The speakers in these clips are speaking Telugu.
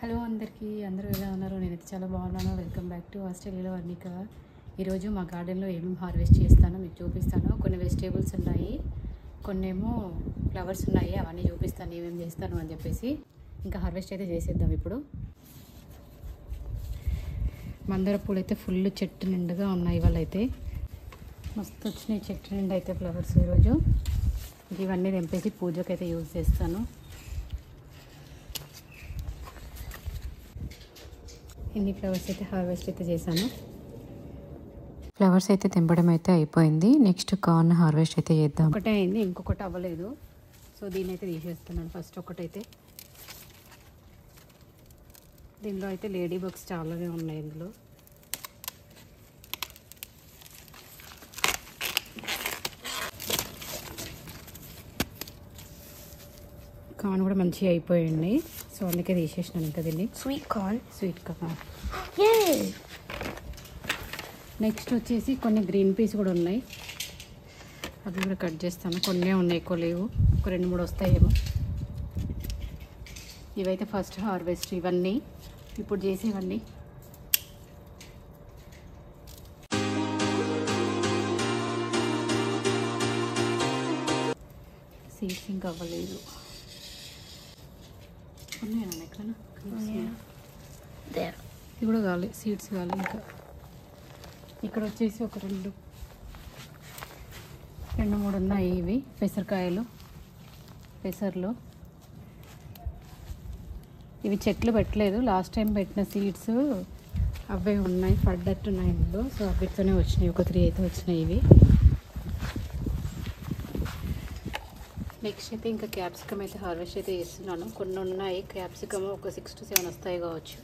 హలో అందరికీ, అందరూ ఎలా ఉన్నారు? నేనైతే చాలా బాగున్నాను. వెల్కమ్ బ్యాక్ టు ఆస్ట్రేలియాలో వర్ణిక. ఈరోజు మా గార్డెన్లో ఏమేమి హార్వెస్ట్ చేస్తానో మీకు చూపిస్తాను. కొన్ని వెజిటేబుల్స్ ఉన్నాయి, కొన్నేమో ఫ్లవర్స్ ఉన్నాయి. అవన్నీ చూపిస్తాను ఏమేమి చేస్తాను అని చెప్పేసి. ఇంకా హార్వెస్ట్ అయితే చేసేద్దాం ఇప్పుడు. మందార పూలు అయితే ఫుల్ చెట్టు నిండుగా ఉన్నాయి. వాళ్ళైతే మస్తు వచ్చినాయి చెట్టు నిండా అయితే ఫ్లవర్స్. ఈరోజు ఇవన్నీ తెంపేసి పూజకైతే యూజ్ చేస్తాను. ఇన్ని ఫ్లవర్స్ అయితే హార్వెస్ట్ అయితే చేశాను. ఫ్లవర్స్ అయితే తెంపడం అయితే అయిపోయింది. నెక్స్ట్ కార్న్ హార్వెస్ట్ అయితే చేద్దాం. ఒకటే అయింది, ఇంకొకటి అవ్వలేదు. సో దీన్ని అయితే తీసేస్తున్నాను. ఫస్ట్ ఒకటైతే దీనిలో అయితే లేడీ బగ్స్ చాలానే ఉన్నాయి. ఇందులో కార్న్ కూడా మంచిగా అయిపోయింది. సో అందుకే తీసేసినాను ఇంకా దీన్ని. Sweet corn. నెక్స్ట్ వచ్చేసి కొన్ని గ్రీన్ పీస్ కూడా ఉన్నాయి, అవి కూడా కట్ చేస్తాను. కొన్ని ఉన్నాయి, ఎక్కువ లేవు, ఒక 2-3 వస్తాయేమో. ఇవైతే ఫస్ట్ హార్వెస్ట్. ఇవన్నీ ఇప్పుడు చేసేవన్నీ. సీడ్స్ ఇంకా అవ్వలేదు. ఉన్నాయా ఎక్కడన్నా? ఇది కూడా కావాలి, సీడ్స్ కావాలి ఇంకా. ఇక్కడ వచ్చేసి ఒక 2-3 ఉన్నాయి. ఇవి పెసరకాయలు, పెసర్లు. ఇవి చెట్లు పెట్టలేదు, లాస్ట్ టైం పెట్టిన సీడ్స్ అవే ఉన్నాయి, పడ్డట్టున్నాయి ఇందులో. సో వీటితోనే వచ్చినాయి, ఒక 3 అయితే వచ్చినాయి ఇవి. నెక్స్ట్ అయితే ఇంకా క్యాప్సికమ్ అయితే హార్వెస్ట్ అయితే చేస్తున్నాను. కొన్ని ఉన్నాయి క్యాప్సికమ్, ఒక 6 to 7 వస్తాయి కావచ్చు.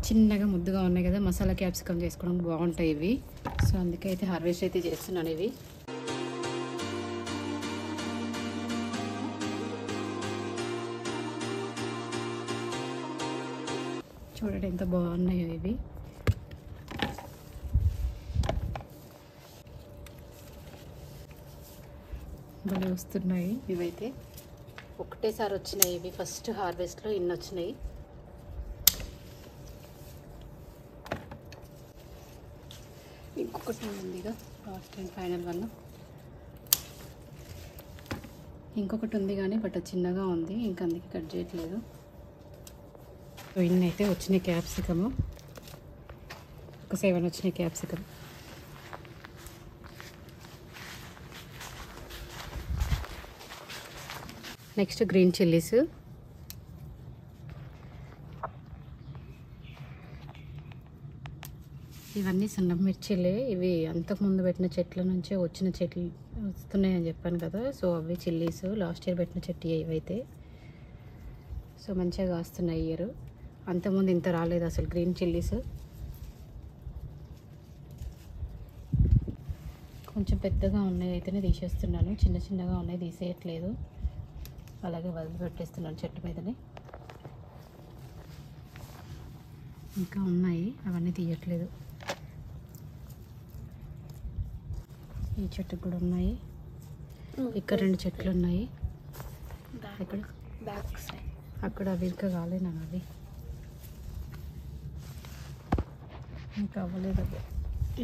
చిన్నగా ముద్దుగా ఉన్నాయి కదా, మసాలా క్యాప్సికమ్ చేసుకోవడానికి బాగుంటాయి ఇవి. సో అందుకే అయితే హార్వెస్ట్ అయితే చేస్తున్నాను ఇవి. చూడండి ఎంత బాగున్నాయో ఇవి. భలే వస్తున్నాయి ఇవైతే. ఒకటేసారి వచ్చినాయి ఇవి. ఫస్ట్ హార్వెస్ట్లో ఇన్ని వచ్చినాయి. ఇంకొకటి ఉంది ఇక లాస్ట్ అండ్ ఫైనల్ వన్. ఇంకొకటి ఉంది కానీ బట్ చిన్నగా ఉంది, ఇంకా అందుకే కట్ చేయట్లేదు. ఇన్ని అయితే వచ్చినాయి క్యాప్సికము, ఒక 7 వచ్చినాయి క్యాప్సికమ్. Next green chillies. ఇవన్నీ సన్న మిర్చిలే. ఇవి అంతకుముందు పెట్టిన చెట్ల నుంచే వచ్చిన చెట్లు వస్తున్నాయని చెప్పాను కదా. సో అవి చిల్లీస్ లాస్ట్ ఇయర్ పెట్టిన చెట్టు ఇవైతే. సో మంచిగా కాస్తున్నాయి ఇయర్. అంతకుముందు ఇంత రాలేదు అసలు గ్రీన్ చిల్లీస్. కొంచెం పెద్దగా ఉన్నాయి అయితేనే తీసేస్తున్నాను, చిన్న చిన్నగా ఉన్నాయి తీసేయట్లేదు, అలాగే వదిలిపెట్టేస్తున్నాను చెట్టు మీదనే. ఇంకా ఉన్నాయి, అవన్నీ తీయట్లేదు. ఈ చెట్టు కూడా ఉన్నాయి. ఇక్కడ 2 చెట్లు ఉన్నాయి. ఇక్కడ అక్కడ అవి ఇంకా కాలేనా, అవి ఇంకా అవ్వలేదు. అవి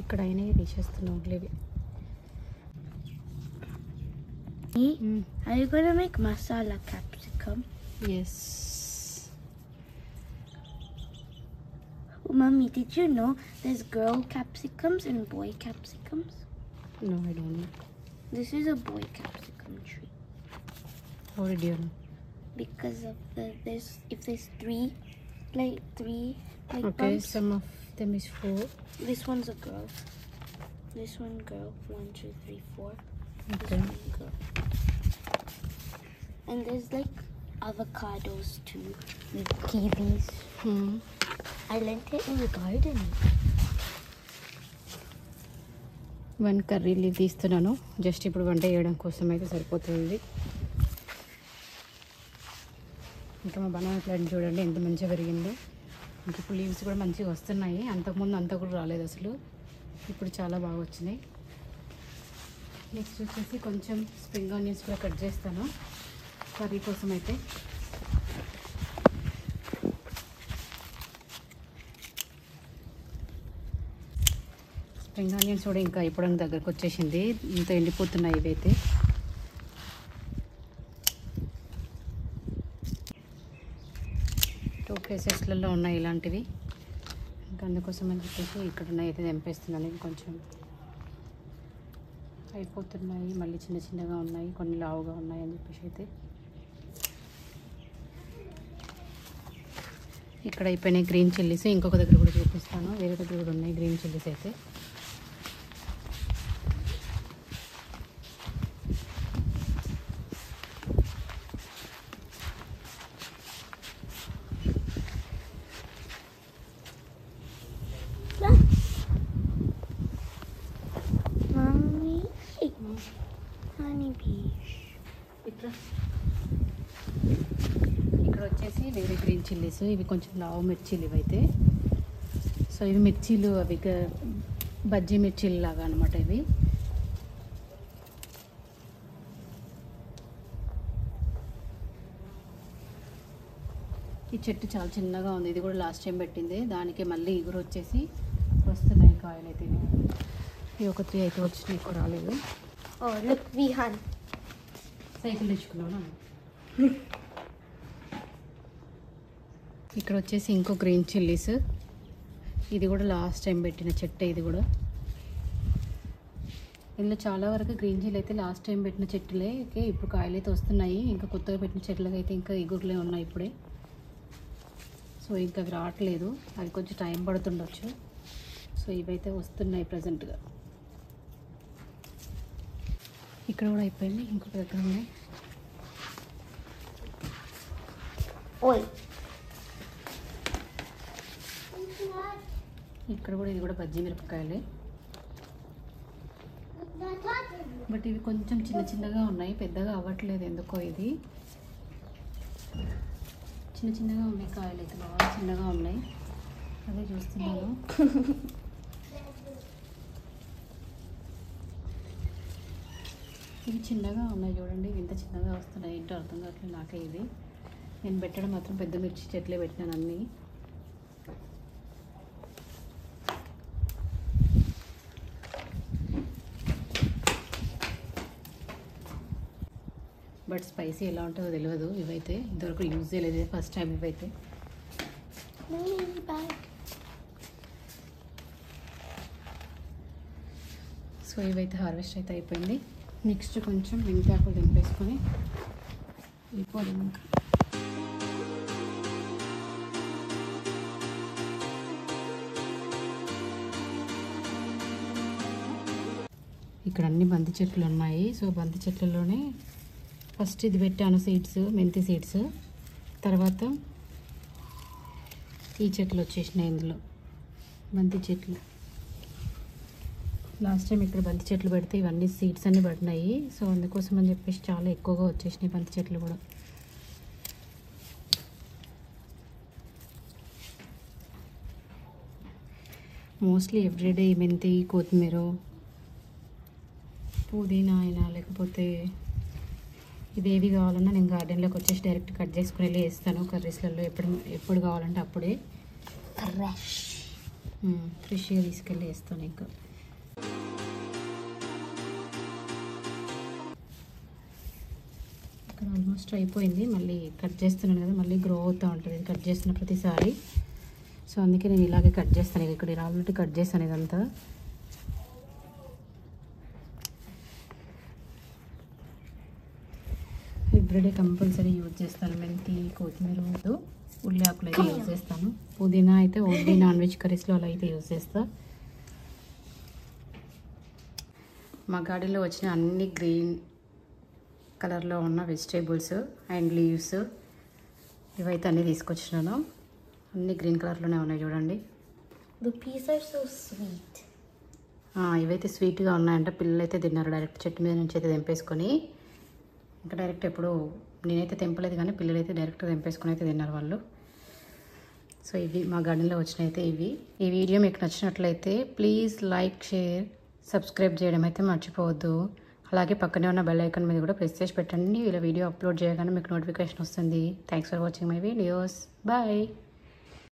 ఇక్కడ అయినాయి తీసేస్తున్నాం వదిలేవి. Are you going to make masala capsicum? Yes. Oh, Mommy, did you know there's girl capsicums and boy capsicums? No, I don't know. This is a boy capsicum tree. How did you know? Because of if there's three Okay, bumps, some of them is 4. this one's a girl. This one girl. 1, 2, 3, 4. Okay. This one girl. And there's like avocados too, with kiwis. I lent it in the garden. 1 curry leave తీస్తున్నాను, జస్ట్ ఇప్పుడు వంట చేయడం కోసం అయితే సరిపోతుంది. ఇంకా మా బనానా ప్లాంట్ చూడండి ఎంత మంచిగా పెరిగిందో. ఇంక ఇప్పుడు లీవ్స్ కూడా మంచిగా వస్తున్నాయి. అంతకుముందు అంతా కూడా రాలేదు అసలు, ఇప్పుడు చాలా బాగా వచ్చినాయి. నెక్స్ట్ వచ్చేసి కొంచెం స్ప్రింగ్ ఆనియన్స్ కూడా కట్ చేస్తాను కర్రీ కోసం అయితే. స్ప్రింగ్ ఆనియన్స్ కూడా ఇంకా ఇప్పడానికి దగ్గరకు వచ్చేసింది. ఇంత ఎండిపోతున్నాయి ఇవైతే. టూ కేసెస్లలో ఉన్నాయి ఇలాంటివి. ఇంకా అందుకోసం అని చెప్పేసి ఇక్కడ ఉన్నాయి అయితే తెంపేస్తున్నాను. ఇంకొంచెం అయిపోతున్నాయి, మళ్ళీ చిన్న చిన్నగా ఉన్నాయి, కొన్ని లావుగా ఉన్నాయి అని చెప్పేసి అయితే ఇక్కడ అయిపోయినాయి గ్రీన్ చిల్లీస్. ఇంకొక దగ్గర కూడా చూపిస్తాను, వేరే దగ్గర కూడా ఉన్నాయి గ్రీన్ చిల్లీస్ అయితే. ఇక్కడ వచ్చేసి వేరే గ్రీన్ చిల్లీస్. ఇవి కొంచెం లావు మిర్చీలు ఇవైతే. సో ఇవి మిర్చీలు, అవి బజ్జీ మిర్చీలు లాగా అనమాట ఇవి. ఈ చెట్టు చాలా చిన్నగా ఉంది. ఇది కూడా లాస్ట్ టైం పెట్టింది, దానికి మళ్ళీ ఇగురు వచ్చేసి వస్తున్నాయి కాయలు అయితే. ఇవి ఒక 3 అయితే వచ్చినాయి, ఎక్కువ రాలేదు. సైకిల్ తెచ్చుకున్నాను. ఇక్కడ వచ్చేసి ఇంకో గ్రీన్ చిల్లీస్. ఇది కూడా లాస్ట్ టైం పెట్టిన చెట్టు. ఇది కూడా ఇందులో చాలా వరకు గ్రీన్ చిల్లీ అయితే లాస్ట్ టైం పెట్టిన చెట్టులే. ఇప్పుడు కాయలు అయితే వస్తున్నాయి. ఇంకా కొత్తగా పెట్టిన చెట్లకి అయితే ఇంకా ఇగురులే ఉన్నాయి ఇప్పుడే. సో ఇంకా అవి రావట్లేదు, అవి కొంచెం టైం పడుతుండొచ్చు. సో ఇవైతే వస్తున్నాయి ప్రజెంట్గా. ఇక్కడ కూడా అయిపోయింది, ఇంకొక దగ్గర ఉన్నాయి. ఇక్కడ కూడా, ఇది కూడా బజ్జీ మిరపకాయలే. బట్ ఇవి కొంచెం చిన్న చిన్నగా ఉన్నాయి, పెద్దగా అవ్వట్లేదు ఎందుకో. ఇది చిన్న చిన్నగా ఉన్నాయి కాయలు అయితే, బాగా చిన్నగా ఉన్నాయి. అదే చూస్తున్నాను. ఇవి చిన్నగా ఉన్నాయి చూడండి, ఇంత చిన్నగా వస్తున్నాయి. ఏంటో అర్థం కావట్లేదు నాకే. ఇది నేను పెట్టడం మాత్రం పెద్ద మిర్చి చెట్లే పెట్టినాను అన్నీ. బట్ స్పైసీ ఎలా ఉంటుందో తెలియదు. ఇవైతే ఇంతవరకు యూజ్ చేయలేదు, ఫస్ట్ టైం ఇవైతే. సో ఇవైతే హార్వెస్ట్ అయితే అయిపోయింది. నెక్స్ట్ కొంచెం మెంతాకు దింపేసుకొని వెళ్ళిపోదాం. ఇంకా ఇక్కడ అన్ని బంతి చెట్లు ఉన్నాయి. సో బంతి చెట్లలోనే ఫస్ట్ ఇది పెట్టాను సీడ్స్, మెంతి సీడ్స్. తర్వాత ఈ చెట్లు వచ్చేసినాయి ఇందులో, బంతి చెట్లు. లాస్ట్ టైం ఇక్కడ బంతి చెట్లు పెడితే ఇవన్నీ సీడ్స్ అన్నీ పడినాయి. సో అందుకోసం అని చెప్పేసి చాలా ఎక్కువగా వచ్చేసినాయి బంతి చెట్లు కూడా. మోస్ట్లీ ఎవ్రీడే మెంతి, కొత్తిమీర, పుదీనా అయినా లేకపోతే ఇవేవి కావాలన్నా నేను గార్డెన్లోకి వచ్చేసి డైరెక్ట్ కట్ చేసుకుని వెళ్ళి వేస్తాను కర్రీస్లలో. ఎప్పుడు కావాలంటే అప్పుడే ఫ్రెష్గా తీసుకెళ్ళి వేస్తాను. ఇంకా ఇక్కడ ఆల్మోస్ట్ అయిపోయింది. మళ్ళీ కట్ చేస్తున్నాను కదా, మళ్ళీ గ్రో అవుతూ ఉంటుంది కట్ చేస్తున్న ప్రతిసారి. సో అందుకే నేను ఇలాగే కట్ చేస్తాను. ఇక్కడ ఆల్రెడీ కట్ చేస్తాను ఇదంతా. ఎవ్రీడే కంపల్సరీ యూజ్ చేస్తాను. మెంతి, కొత్తిమీర, ఉల్లి ఆకులు అయితే యూజ్ చేస్తాను. పుదీనా అయితే ఓన్లీ నాన్ వెజ్ కర్రీస్లో అలా అయితే యూజ్ చేస్తా. మా గార్డెన్లో వచ్చిన అన్ని గ్రీన్ కలర్లో ఉన్న వెజిటేబుల్స్ అండ్ లీవ్స్ ఇవైతే అన్నీ తీసుకొచ్చినాను. అన్ని గ్రీన్ కలర్లోనే ఉన్నాయి చూడండి. The peas are so sweet. ఇవైతే స్వీట్గా ఉన్నాయంట. పిల్లలు అయితే తిన్నారు డైరెక్ట్ చెట్టు మీద నుంచి అయితే తెంపేసుకొని. ఇంకా డైరెక్ట్ ఎప్పుడు నేనైతే తెంపలేదు కానీ పిల్లలు అయితే డైరెక్ట్ తెంపేసుకొని అయితే తిన్నారు వాళ్ళు. సో ఇవి మా గార్డెన్లో వచ్చినైతే ఇవి. ఈ వీడియో మీకు నచ్చినట్లయితే ప్లీజ్ లైక్, షేర్, సబ్స్క్రైబ్ చేయడం అయితే మర్చిపోవద్దు. అలాగే పక్కనే ఉన్న బెల్ ఐకాన్ మీద కూడా ప్రెస్ చేసి పెట్టండి. ఇలా వీడియో అప్లోడ్ చేయగానే మీకు నోటిఫికేషన్ వస్తుంది. Thanks for watching my videos. Bye.